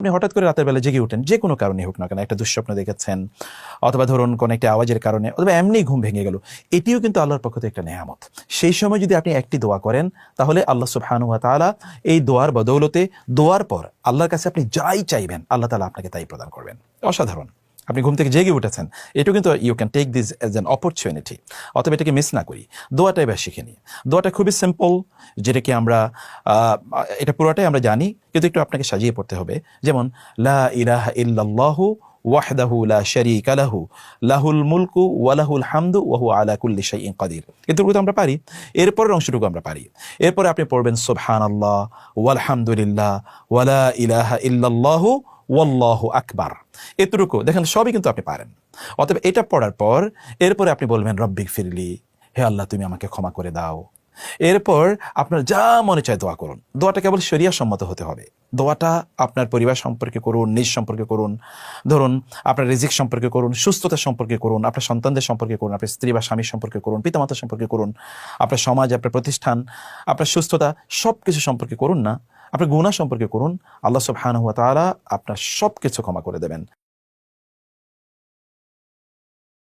আপনি হঠাৎ করে রাতের বেলা জেগে উঠেন, যে কোনো কারণে হোক না কেন, একটা দুঃস্বপ্ন দেখেছেন, অথবা ধরুন কোনো একটা আওয়াজের কারণে, অথবা এমনি ঘুম ভেঙে গেল, এটিও কিন্তু আল্লাহর পক্ষ থেকে একটা নেয়ামত। সেই সময় যদি আপনি একটি দোয়া করেন, তাহলে আল্লাহ সুবহানাহু ওয়া তাআলা এই দোয়ার বদৌলতে, দোয়ার পর আল্লাহর কাছে আপনি যাই চাইবেন, আল্লাহ তাআলা আপনাকে তাই প্রদান করবেন। অসাধারণ। আপনি ঘুম থেকে জেগে উঠেছেন, এটাও কিন্তু you can take this as an opportunity. অথবা এটাকে মিস না করি, দোয়াটা এবার শিখে নিই। দোয়াটা খুবই সিম্পল, যেটাকে আমরা এটা পুরোটাই আমরা জানি, কিন্তু একটু আপনাকে সাজিয়ে পড়তে হবে। যেমন লা ইলাহা ইল্লাল্লাহু ওয়াহদাহু লা শারীকা লাহু লাহুল মুলকু ওয়া লাহুল হামদু ওয়া হুয়া আলা কুল্লি শাইইন কাদির। এতটুকু তো আমরা পারি। এরপরের অংশটুকু আমরা পারি। এরপরে আপনি পড়বেন সুবহানাল্লাহ ওয়ালহামদুলিল্লাহ ওয়া লা ইলাহা ইল্লাল্লাহু ওয়াল্লাহু আকবার। এতটুকু দেখেন সবই কিন্তু আপনি পারেন। অতএব এটা পড়ার পর এরপরে আপনি বলবেন রব্বিক ফিরলি, হে আল্লাহ তুমি আমাকে ক্ষমা করে দাও। এরপর আপনার যা মনে চায় দোয়া করুন। দোয়াটা কেবল শরিয়া সম্মত হতে হবে। দোয়াটা আপনার পরিবার সম্পর্কে করুন, নিজ সম্পর্কে করুন, ধরুন আপনার রিজিক সম্পর্কে করুন, সুস্থতা সম্পর্কে করুন, আপনার সন্তানদের সম্পর্কে করুন, আপনার স্ত্রী বা স্বামীর সম্পর্কে করুন, পিতামাতা সম্পর্কে করুন, আপনার সমাজ, আপনার প্রতিষ্ঠান, আপনার সুস্থতা, সব কিছু সম্পর্কে করুন না, আপনার গুনাহ সম্পর্কে করুন। আল্লাহ সুবহানাহু ওয়া তাআলা আপনার সব কিছু ক্ষমা করে দেবেন।